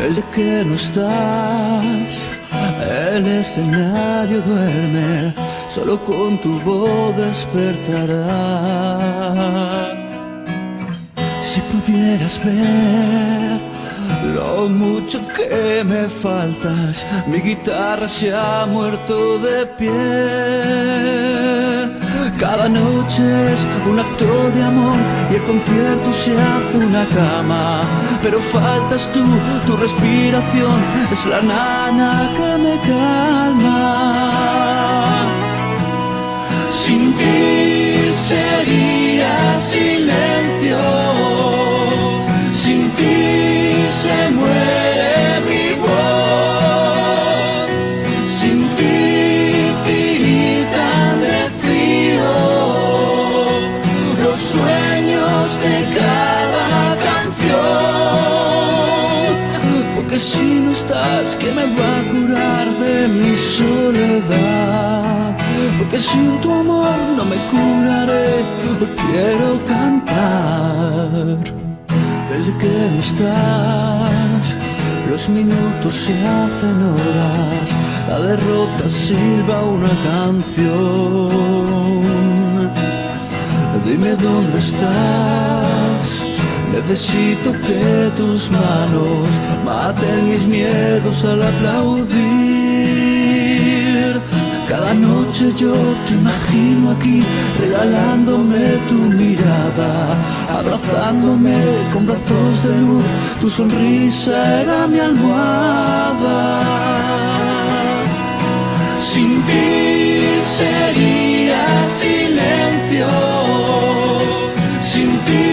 Desde que no estás, el escenario duerme, solo con tu voz despertará. Si pudieras ver lo mucho que me faltas, mi guitarra se ha muerto de pie. Cada noche es un acto de amor y el concierto se hace una cama. Pero faltas tú, tu respiración es la nana que me calma. Sin ti sería silencio, sin ti se muere mi voz, sin ti tiritan de frío los sueños de cada canción. Porque si no estás, ¿quién me va a curar de mi soledad? Porque sin tu amor no me curaré, hoy quiero cantar. Desde que no estás, los minutos se hacen horas, la derrota silba una canción. Dime dónde estás, necesito que tus manos maten mis miedos al aplaudir. Cada noche yo te imagino aquí, regalándome tu mirada, abrazándome con brazos de luz, tu sonrisa era mi almohada. Sin ti sería silencio, sin ti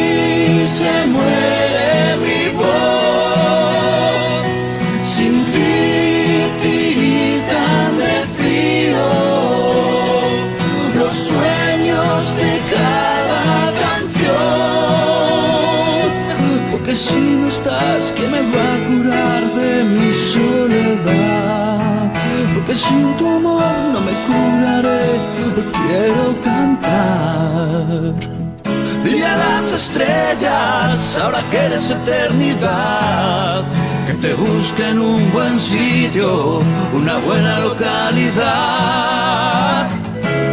se muere mi voz, sin ti tiritan de frío los sueños de cada canción. Porque si no estás, ¿quién me va a curar de mi soledad? Porque sin tu amor no me curaré, hoy quiero cantar. Dile a las estrellas, ahora que eres eternidad, que te busquen un buen sitio, una buena localidad.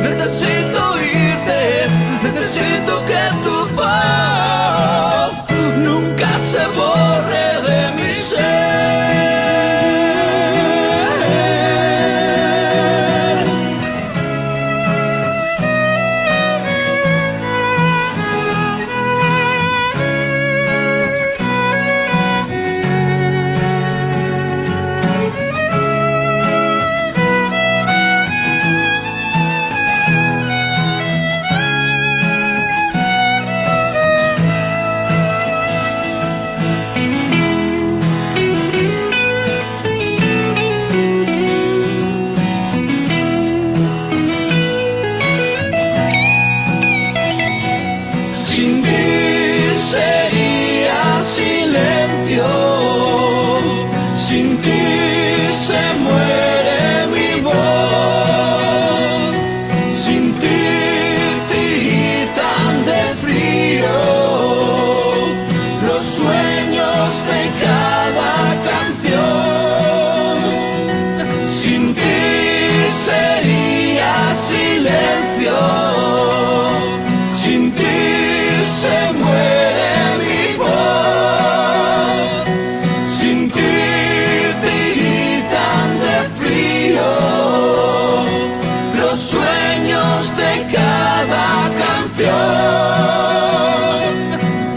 Necesito irte, necesito que tu voz nunca se borre de mi ser. Sin ti sería silencio, sin ti se muere mi voz, sin ti tiritan de frío los sueños de cada canción. Sin ti sería silencio, sin ti se muere mi voz, sin ti tiritan de frío los sueños de cada canción.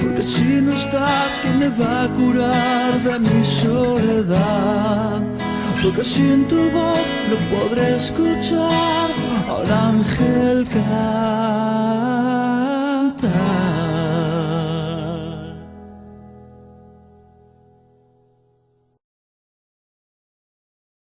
Porque si no estás, ¿quién me va a curar de mi soledad? Porque sin tu voz no podré escuchar al ángel cantar.